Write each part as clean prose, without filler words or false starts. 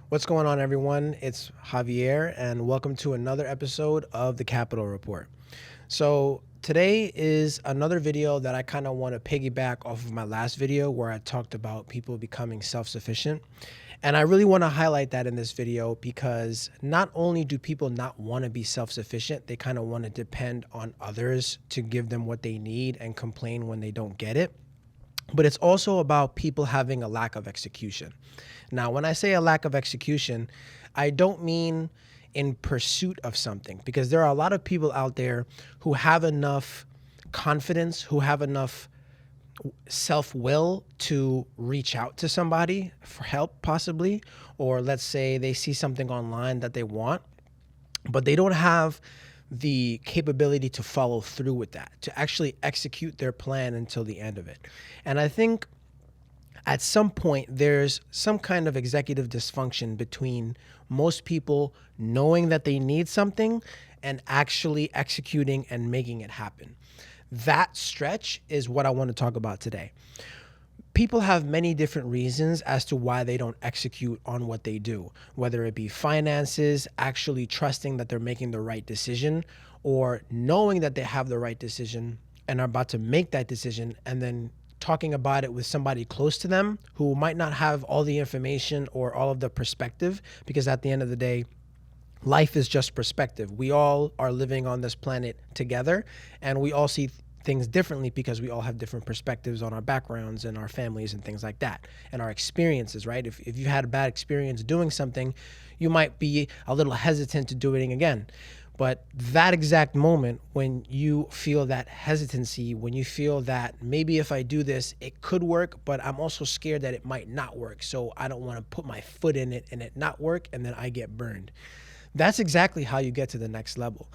What's going on, everyone? It's Javier, and welcome to another episode of the Capital Report. So, today is another video that I kind of want to piggyback off of my last video where I talked about people becoming self sufficient. And I really want to highlight that in this video because not only do people not want to be self sufficient, they kind of want to depend on others to give them what they need and complain when they don't get it. But it's also about people having a lack of execution. Now, when I say a lack of execution, I don't mean in pursuit of something, because there are a lot of people out there who have enough confidence, who have enough self will to reach out to somebody for help, possibly, or let's say they see something online that they want, but they don't have the capability to follow through with that, to actually execute their plan until the end of it. And I think at some point there's some kind of executive dysfunction between most people knowing that they need something and actually executing and making it happen. That stretch is what I want to talk about today. People have many different reasons as to why they don't execute on what they do, whether it be finances, actually trusting that they're making the right decision, or knowing that they have the right decision and are about to make that decision and then talking about it with somebody close to them who might not have all the information or all of the perspective, because at the end of the day, life is just perspective. We all are living on this planet together, and we all see things differently because we all have different perspectives on our backgrounds and our families and things like that, and our experiences, right? If you had a bad experience doing something, you might be a little hesitant to do it again. But that exact moment when you feel that hesitancy, when you feel that maybe if I do this, it could work, but I'm also scared that it might not work. So I don't want to put my foot in it and it not work, and then I get burned. That's exactly how you get to the next level.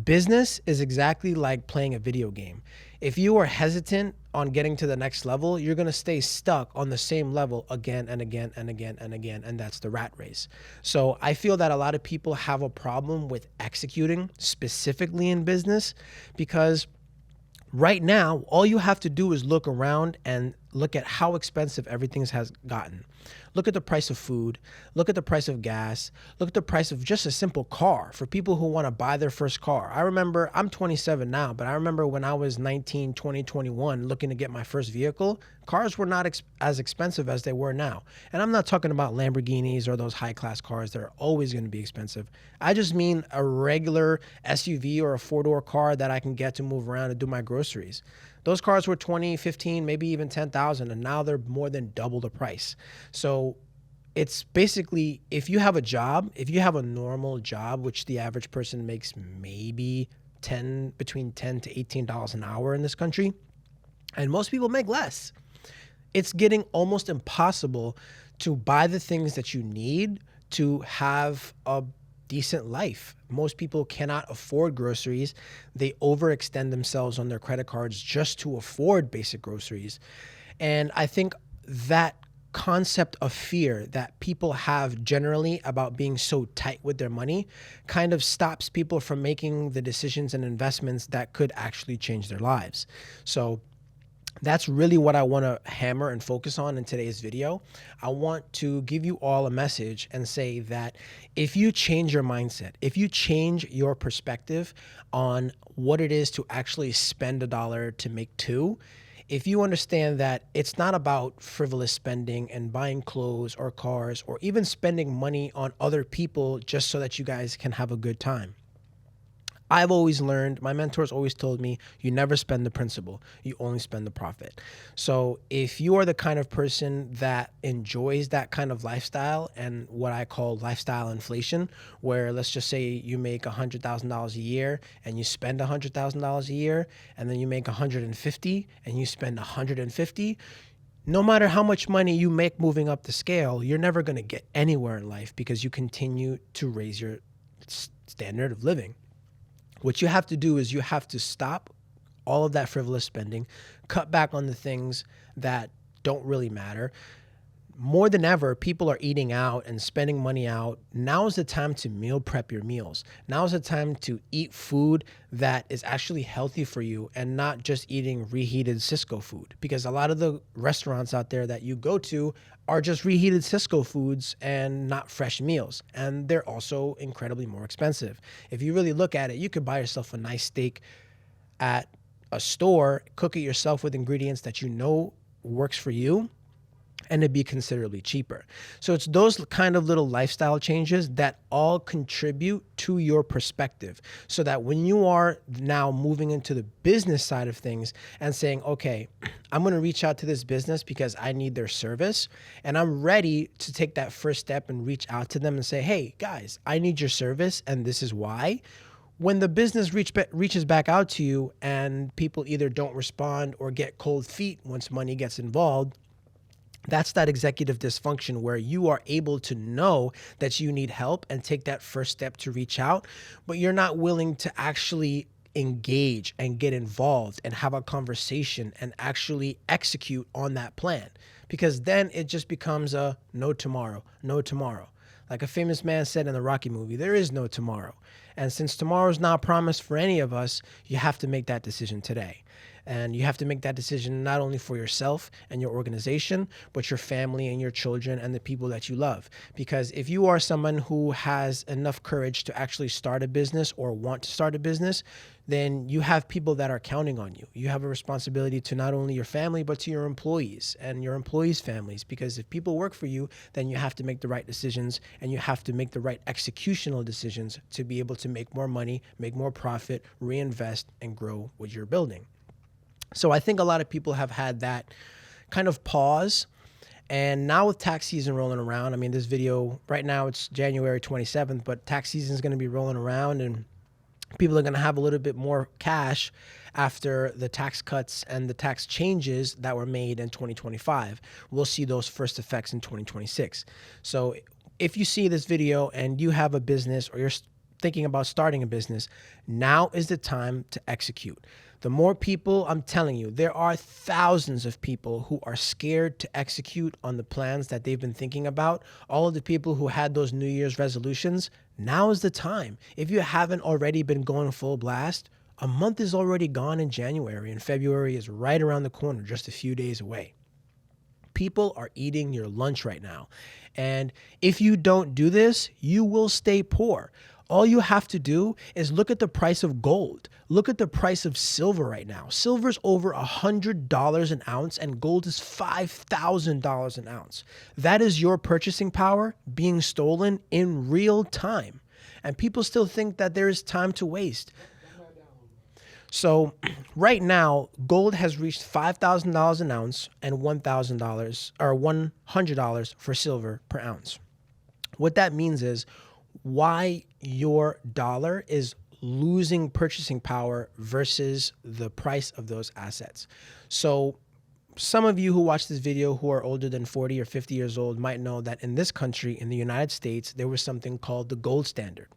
Business is exactly like playing a video game. If you are hesitant on getting to the next level, you're going to stay stuck on the same level again and again and again and again, and that's the rat race. So I feel that a lot of people have a problem with executing, specifically in business, because right now, all you have to do is look around and look at how expensive everything has gotten. Look at the price of food, look at the price of gas, look at the price of just a simple car for people who want to buy their first car. I remember, I'm 27 now, but I remember when I was 19, 20, 21, looking to get my first vehicle, cars were not as expensive as they were now. And I'm not talking about Lamborghinis or those high-class cars that are always going to be expensive. I just mean a regular SUV or a four-door car that I can get to move around and do my groceries. Those cars were 20, 15, maybe even 10,000, and now they're more than double the price. So it's basically, if you have a job, if you have a normal job, which the average person makes maybe between $10 to $18 an hour in this country, and most people make less, it's getting almost impossible to buy the things that you need to have a decent life. Most people cannot afford groceries. They overextend themselves on their credit cards just to afford basic groceries. And I think that concept of fear that people have generally about being so tight with their money kind of stops people from making the decisions and investments that could actually change their lives. So that's really what I want to hammer and focus on in today's video. I want to give you all a message and say that if you change your mindset, if you change your perspective on what it is to actually spend $1 to make two, if you understand that it's not about frivolous spending and buying clothes or cars or even spending money on other people just so that you guys can have a good time. I've always learned, my mentors always told me, you never spend the principal, you only spend the profit. So if you are the kind of person that enjoys that kind of lifestyle and what I call lifestyle inflation, where let's just say you make $100,000 a year and you spend $100,000 a year, and then you make 150 and you spend 150, no matter how much money you make moving up the scale, you're never going to get anywhere in life because you continue to raise your standard of living. What you have to do is you have to stop all of that frivolous spending, cut back on the things that don't really matter, more than ever, people are eating out and spending money out. Now is the time to meal prep your meals. Now is the time to eat food that is actually healthy for you and not just eating reheated Cisco food. Because a lot of the restaurants out there that you go to are just reheated Cisco foods and not fresh meals. And they're also incredibly more expensive. If you really look at it, you could buy yourself a nice steak at a store, cook it yourself with ingredients that you know works for you, and it'd be considerably cheaper. So it's those kind of little lifestyle changes that all contribute to your perspective, so that when you are now moving into the business side of things and saying, okay, I'm going to reach out to this business because I need their service, and I'm ready to take that first step and reach out to them and say, hey guys, I need your service and this is why. When the business reaches back out to you and people either don't respond or get cold feet once money gets involved, that's that executive dysfunction where you are able to know that you need help and take that first step to reach out, but you're not willing to actually engage and get involved and have a conversation and actually execute on that plan. Because then it just becomes a no tomorrow, no tomorrow. Like a famous man said in the Rocky movie, there is no tomorrow. And since tomorrow's not promised for any of us, you have to make that decision today. And you have to make that decision not only for yourself and your organization, but your family and your children and the people that you love. Because if you are someone who has enough courage to actually start a business or want to start a business, then you have people that are counting on you. You have a responsibility to not only your family, but to your employees and your employees' families. Because if people work for you, then you have to make the right decisions and you have to make the right executional decisions to be able to make more money, make more profit, reinvest, and grow what you're building. So I think a lot of people have had that kind of pause. And now with tax season rolling around, I mean, this video right now, it's January 27th, but tax season is going to be rolling around and people are going to have a little bit more cash after the tax cuts and the tax changes that were made in 2025. We'll see those first effects in 2026. So if you see this video and you have a business or you're thinking about starting a business, now is the time to execute. The more people, I'm telling you, there are thousands of people who are scared to execute on the plans that they've been thinking about. All of the people who had those New Year's resolutions, now is the time. If you haven't already been going full blast, a month is already gone in January and February is right around the corner, just a few days away. People are eating your lunch right now. And if you don't do this, you will stay poor. All you have to do is look at the price of gold. Look at the price of silver right now. Silver's over $100 an ounce and gold is $5,000 an ounce. That is your purchasing power being stolen in real time. And people still think that there is time to waste. So right now, gold has reached $5,000 an ounce and $1,000 or $100 for silver per ounce. What that means is why your dollar is losing purchasing power versus the price of those assets. So some of you who watch this video who are older than 40 or 50 years old might know that in this country, in the United States, there was something called the gold standard.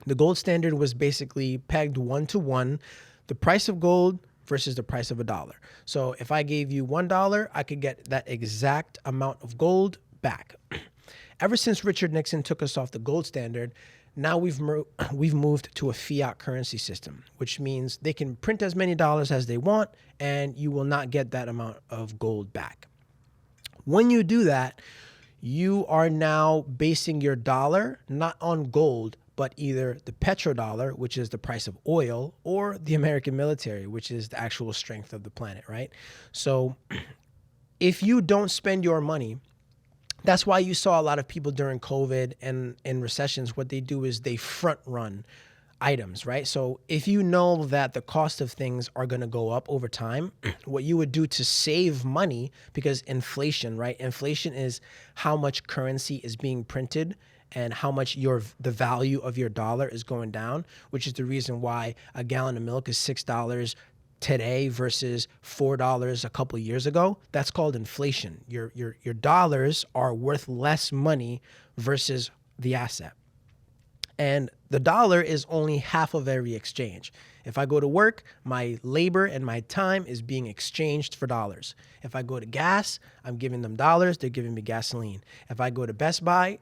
The gold standard was basically pegged 1-to-1, the price of gold versus the price of a dollar. So if I gave you $1, I could get that exact amount of gold back. Ever since Richard Nixon took us off the gold standard, now we've moved to a fiat currency system, which means they can print as many dollars as they want, and you will not get that amount of gold back. When you do that, you are now basing your dollar not on gold, but either the petrodollar, which is the price of oil, or the American military, which is the actual strength of the planet, right? So if you don't spend your money, that's why you saw a lot of people during COVID and in recessions, what they do is they front run items, right? So if you know that the cost of things are going to go up over time, what you would do to save money, because inflation, right? Inflation is how much currency is being printed and how much the value of your dollar is going down, which is the reason why a gallon of milk is $6 today versus $4 a couple of years ago. That's called inflation. Your dollars are worth less money versus the asset. And the dollar is only half of every exchange. If I go to work, my labor and my time is being exchanged for dollars. If I go to gas, I'm giving them dollars, they're giving me gasoline. If I go to Best Buy,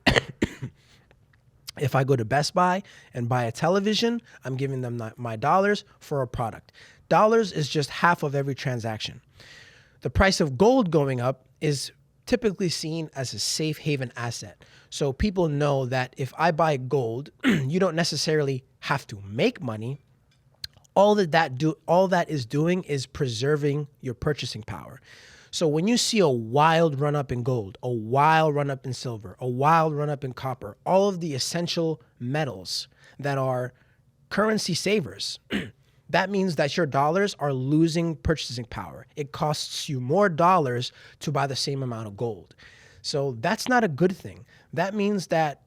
if I go to Best Buy and buy a television, I'm giving them my dollars for a product. Dollars is just half of every transaction. The price of gold going up is typically seen as a safe haven asset. So people know that if I buy gold, you don't necessarily have to make money. All that is doing is preserving your purchasing power. So when you see a wild run up in gold, a wild run up in silver, a wild run up in copper, all of the essential metals that are currency savers, that means that your dollars are losing purchasing power. It costs you more dollars to buy the same amount of gold. So that's not a good thing. That means that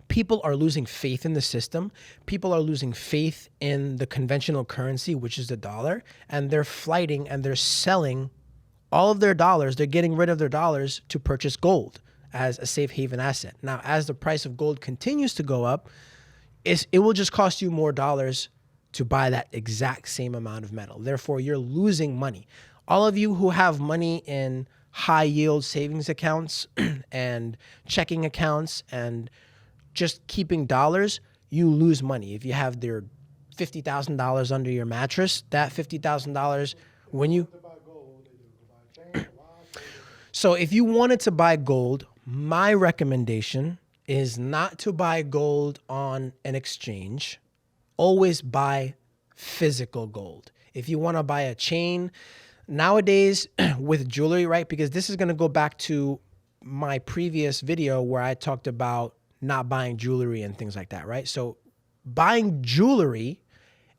people are losing faith in the system. People are losing faith in the conventional currency, which is the dollar, and they're flighting and they're selling all of their dollars. They're getting rid of their dollars to purchase gold as a safe haven asset. Now, as the price of gold continues to go up, it will just cost you more dollars to buy that exact same amount of metal. Therefore, you're losing money. All of you who have money in high yield savings accounts and checking accounts and just keeping dollars, you lose money. If you have their $50,000 under your mattress, that $50,000, when you... So if you wanted to buy gold, my recommendation is not to buy gold on an exchange. Always buy physical gold. If you want to buy a chain, nowadays with jewelry, right? Because this is going to go back to my previous video where I talked about not buying jewelry and things like that, right? So buying jewelry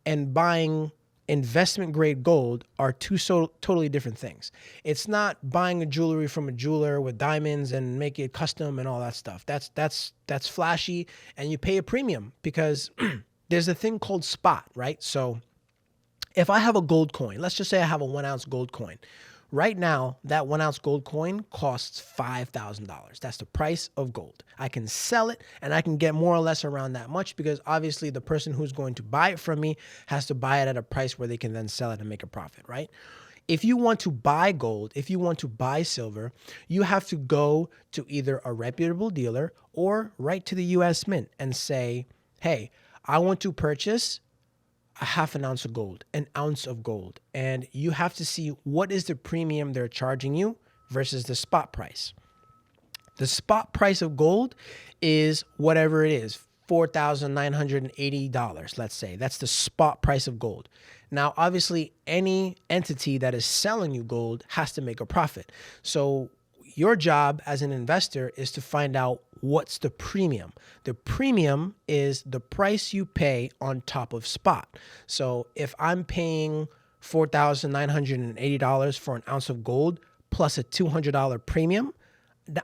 and buying investment grade gold are two totally different things. It's not buying a jewelry from a jeweler with diamonds and make it custom and all that stuff. That's flashy, and you pay a premium because there's a thing called spot, right? So if I have a gold coin, let's just say I have a 1 ounce gold coin. Right now, that 1 ounce gold coin costs $5,000. That's the price of gold. I can sell it and I can get more or less around that much because obviously the person who's going to buy it from me has to buy it at a price where they can then sell it and make a profit, right? If you want to buy gold, if you want to buy silver, you have to go to either a reputable dealer or right to the US Mint and say, hey, I want to purchase a half an ounce of gold, an ounce of gold. And you have to see what is the premium they're charging you versus the spot price. The spot price of gold is whatever it is, $4,980, let's say. That's the spot price of gold. Now, obviously, any entity that is selling you gold has to make a profit. So your job as an investor is to find out what's the premium. The premium is the price you pay on top of spot. So if I'm paying $4,980 for an ounce of gold plus a $200 premium,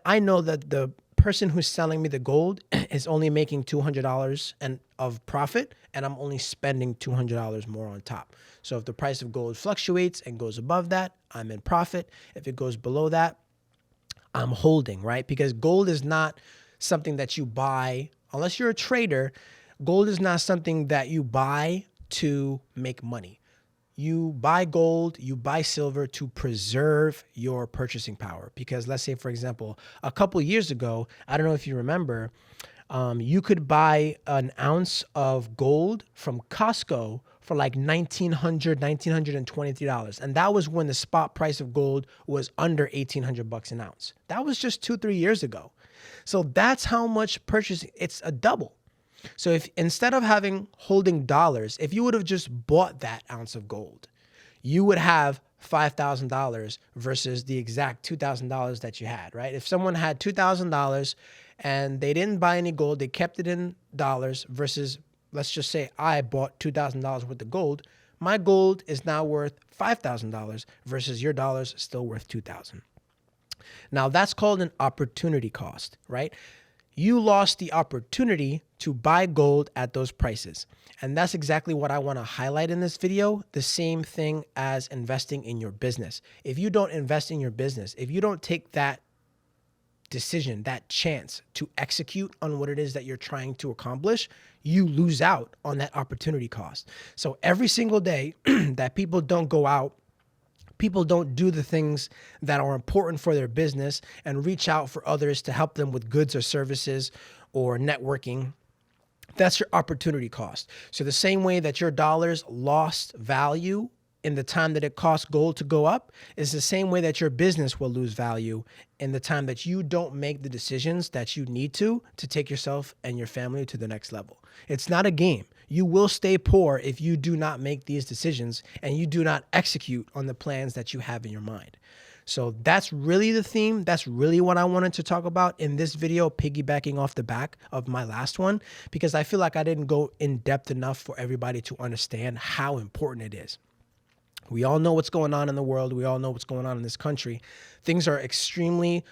I know that the person who's selling me the gold is only making $200 of profit, and I'm only spending $200 more on top. So if the price of gold fluctuates and goes above that, I'm in profit. If it goes below that, I'm holding, right? Because gold is not something that you buy, unless you're a trader, gold is not something that you buy to make money. You buy gold, you buy silver to preserve your purchasing power. Because let's say, for example, a couple years ago, I don't know if you remember, you could buy an ounce of gold from Costco for like $1,923. And that was when the spot price of gold was under $1,800 an ounce. That was just 2-3 years ago. So that's how much purchasing, it's a double. So if instead of holding dollars, if you would have just bought that ounce of gold, you would have $5,000 versus the exact $2,000 that you had, right? If someone had $2,000 and they didn't buy any gold, they kept it in dollars versus, let's just say I bought $2,000 worth of gold, my gold is now worth $5,000 versus your dollars still worth $2,000. Now that's called an opportunity cost, right? You lost the opportunity to buy gold at those prices. And that's exactly what I want to highlight in this video. The same thing as investing in your business. If you don't invest in your business, if you don't take that decision, that chance to execute on what it is that you're trying to accomplish, you lose out on that opportunity cost. So every single day that people don't go out, people don't do the things that are important for their business and reach out for others to help them with goods or services or networking, that's your opportunity cost. So the same way that your dollars lost value in the time that it costs gold to go up is the same way that your business will lose value in the time that you don't make the decisions that you need to take yourself and your family to the next level. It's not a game. You will stay poor if you do not make these decisions and you do not execute on the plans that you have in your mind. So that's really the theme. That's really what I wanted to talk about in this video, piggybacking off the back of my last one, because I feel like I didn't go in depth enough for everybody to understand how important it is. We all know what's going on in the world. We all know what's going on in this country. Things are extremely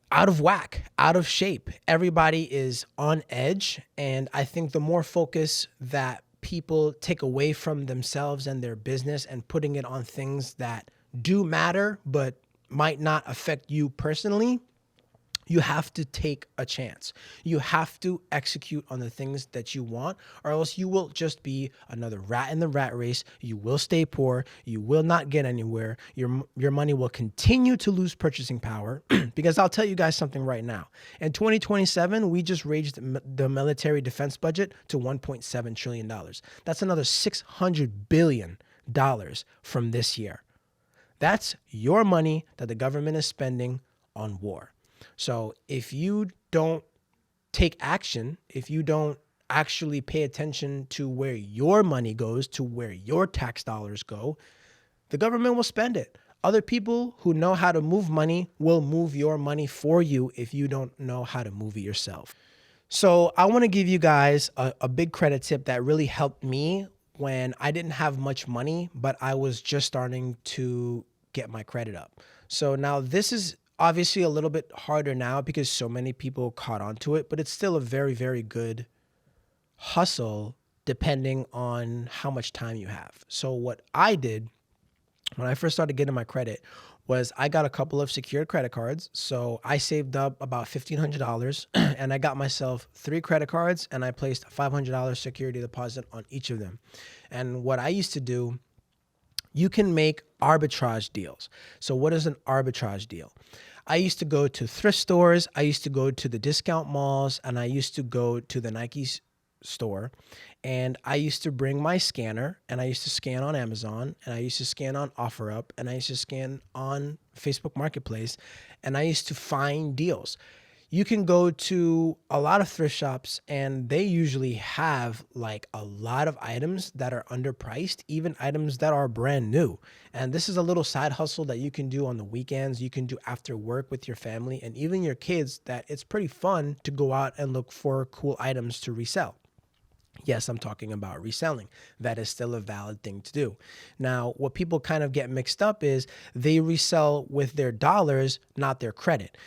out of whack, out of shape. Everybody is on edge. And I think the more focus that people take away from themselves and their business and putting it on things that do matter but might not affect you personally, you have to take a chance. You have to execute on the things that you want, or else you will just be another rat in the rat race. You will stay poor. You will not get anywhere. Your money will continue to lose purchasing power because I'll tell you guys something right now. In 2027, we just raised the military defense budget to $1.7 trillion. That's another $600 billion from this year. That's your money that the government is spending on war. So if you don't take action, if you don't actually pay attention to where your money goes, to where your tax dollars go, the government will spend it. Other people who know how to move money will move your money for you if you don't know how to move it yourself. So I want to give you guys a big credit tip that really helped me when I didn't have much money, but I was just starting to get my credit up. So now this is obviously a little bit harder now because so many people caught on to it, but it's still a very, very good hustle depending on how much time you have. So what I did when I first started getting my credit was I got a couple of secured credit cards. So I saved up about $1,500 and I got myself 3 credit cards and I placed a $500 security deposit on each of them. And what I used to do, you can make arbitrage deals. So what is an arbitrage deal? I used to go to thrift stores. I used to go to the discount malls, and I used to go to the Nike store, and I used to bring my scanner, and I used to scan on Amazon, and I used to scan on OfferUp, and I used to scan on Facebook Marketplace, and I used to find deals. You can go to a lot of thrift shops and they usually have like a lot of items that are underpriced, even items that are brand new. And this is a little side hustle that you can do on the weekends. You can do after work with your family and even your kids, that it's pretty fun to go out and look for cool items to resell. Yes, I'm talking about reselling. That is still a valid thing to do. Now, what people kind of get mixed up is they resell with their dollars, not their credit.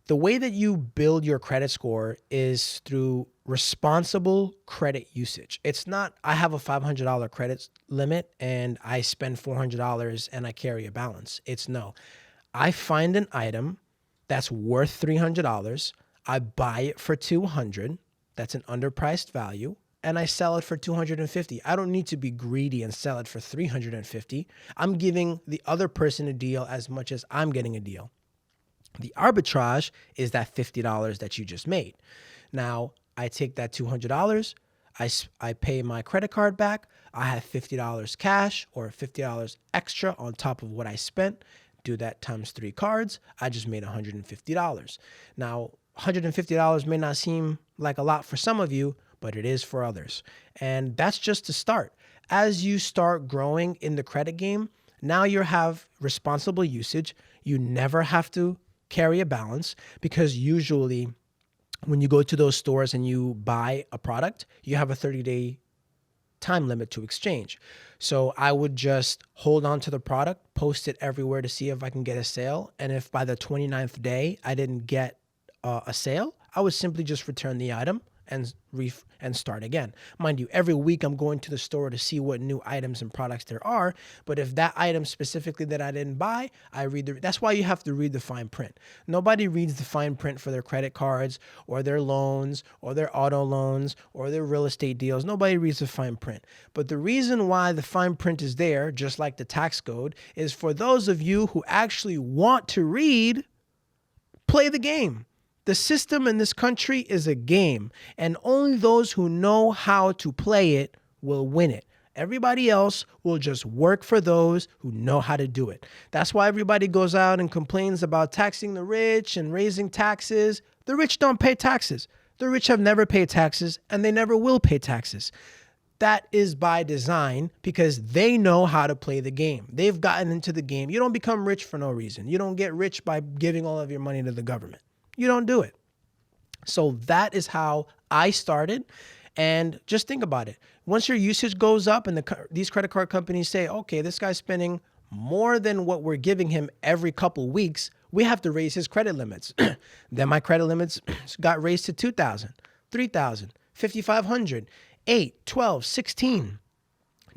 The way that you build your credit score is through responsible credit usage. It's not, I have a $500 credit limit and I spend $400 and I carry a balance. It's no, I find an item that's worth $300. I buy it for $200. That's an underpriced value. And I sell it for $250. I don't need to be greedy and sell it for $350. I'm giving the other person a deal as much as I'm getting a deal. The arbitrage is that $50 that you just made. Now, I take that $200, I pay my credit card back, I have $50 cash or $50 extra on top of what I spent. Do that times 3 cards, I just made $150. Now, $150 may not seem like a lot for some of you, but it is for others. And that's just to start. As you start growing in the credit game, now you have responsible usage. You never have to carry a balance because usually when you go to those stores and you buy a product, you have a 30-day time limit to exchange. So I would just hold on to the product, post it everywhere to see if I can get a sale. And if by the 29th day I didn't get a sale, I would simply just return the item and start again. Mind you, every week I'm going to the store to see what new items and products there are. But if that item specifically that I didn't buy, that's why you have to read the fine print. Nobody reads the fine print for their credit cards or their loans or their auto loans or their real estate deals. Nobody reads the fine print. But the reason why the fine print is there, just like the tax code, is for those of you who actually want to read, play the game. The system in this country is a game, and only those who know how to play it will win it. Everybody else will just work for those who know how to do it. That's why everybody goes out and complains about taxing the rich and raising taxes. The rich don't pay taxes. The rich have never paid taxes, and they never will pay taxes. That is by design because they know how to play the game. They've gotten into the game. You don't become rich for no reason. You don't get rich by giving all of your money to the government. You don't do it. So that is how I started. And just think about it. Once your usage goes up and these credit card companies say, okay, this guy's spending more than what we're giving him every couple weeks, we have to raise his credit limits. Then my credit limits got raised to 2,000, 3,000, 5,500, 8, 12, 16.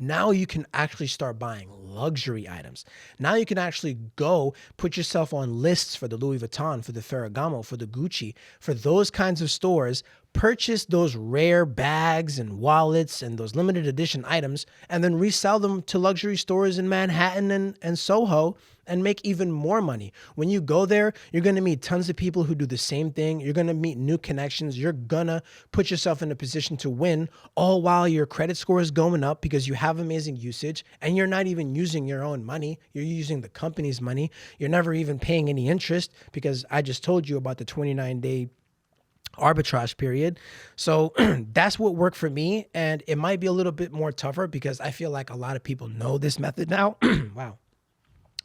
Now you can actually start buying luxury items. Now you can actually go put yourself on lists for the Louis Vuitton, for the Ferragamo, for the Gucci, for those kinds of stores. Purchase those rare bags and wallets and those limited edition items and then resell them to luxury stores in Manhattan and Soho and make even more money. When you go there, you're going to meet tons of people who do the same thing. You're going to meet new connections. You're going to put yourself in a position to win, all while your credit score is going up because you have amazing usage and you're not even using your own money. You're using the company's money. You're never even paying any interest because I just told you about the 29-day arbitrage period. So that's what worked for me. And it might be a little bit more tougher because I feel like a lot of people know this method now. Wow.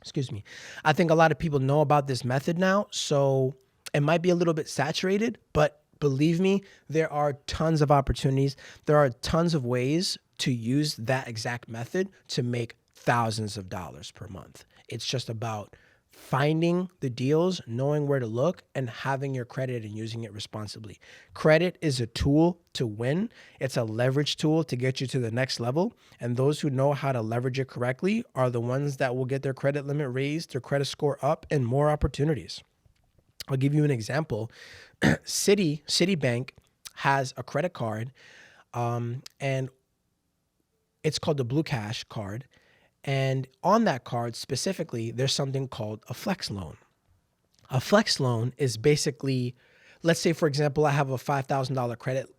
Excuse me. I think a lot of people know about this method now. So it might be a little bit saturated, but believe me, there are tons of opportunities. There are tons of ways to use that exact method to make thousands of dollars per month. It's just about finding the deals, knowing where to look, and having your credit and using it responsibly. Credit is a tool to win. It's a leverage tool to get you to the next level. And those who know how to leverage it correctly are the ones that will get their credit limit raised, their credit score up, and more opportunities. I'll give you an example. Citibank has a credit card, and it's called the Blue Cash card. And on that card specifically, there's something called a flex loan. A flex loan is basically, let's say, for example, I have a $5,000 credit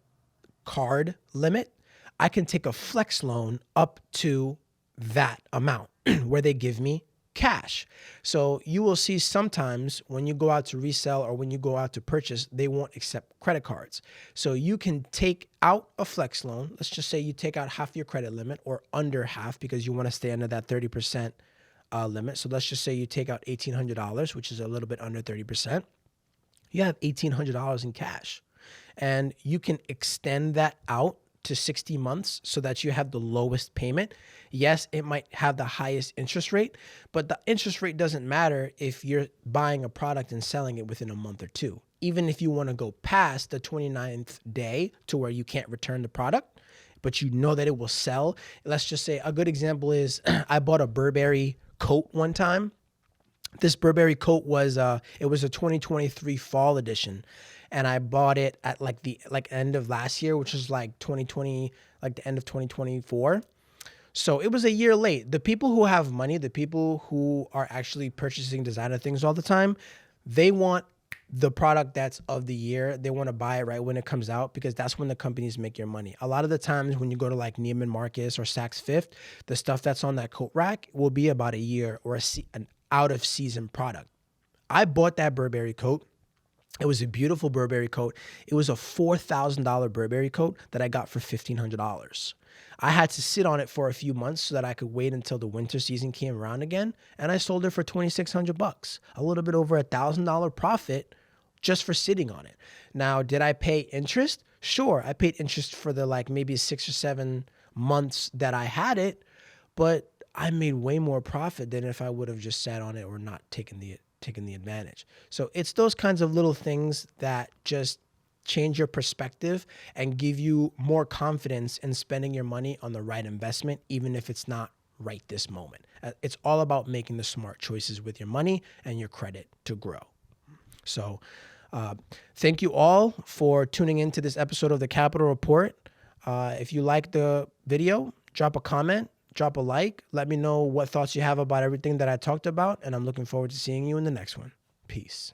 card limit. I can take a flex loan up to that amount where they give me cash. So you will see sometimes when you go out to resell or when you go out to purchase, they won't accept credit cards. So you can take out a flex loan. Let's just say you take out half your credit limit or under half because you want to stay under that 30% limit. So let's just say you take out $1,800, which is a little bit under 30%. You have $1,800 in cash and you can extend that out to 60 months so that you have the lowest payment. Yes, it might have the highest interest rate, but the interest rate doesn't matter if you're buying a product and selling it within a month or two. Even if you want to go past the 29th day to where you can't return the product, but you know that it will sell. Let's just say a good example is I bought a Burberry coat one time. This Burberry coat was it was a 2023 fall edition. And I bought it at the end of last year, which is like 2020, like the end of 2024. So it was a year late. The people who have money, the people who are actually purchasing designer things all the time, they want the product that's of the year. They want to buy it right when it comes out because that's when the companies make your money. A lot of the times when you go to like Neiman Marcus or Saks Fifth, the stuff that's on that coat rack will be about a year or an out of season product. I bought that Burberry coat. It was a beautiful Burberry coat. It was a $4,000 Burberry coat that I got for $1,500. I had to sit on it for a few months so that I could wait until the winter season came around again, and I sold it for $2,600, a little bit over $1,000 profit just for sitting on it. Now, did I pay interest? Sure, I paid interest for the maybe 6 or 7 months that I had it, but I made way more profit than if I would have just sat on it or not taken the advantage. So it's those kinds of little things that just change your perspective and give you more confidence in spending your money on the right investment, even if it's not right this moment. It's all about making the smart choices with your money and your credit to grow. So thank you all for tuning into this episode of the Capital Report. If you like the video, drop a comment, drop a like. Let me know what thoughts you have about everything that I talked about, and I'm looking forward to seeing you in the next one. Peace.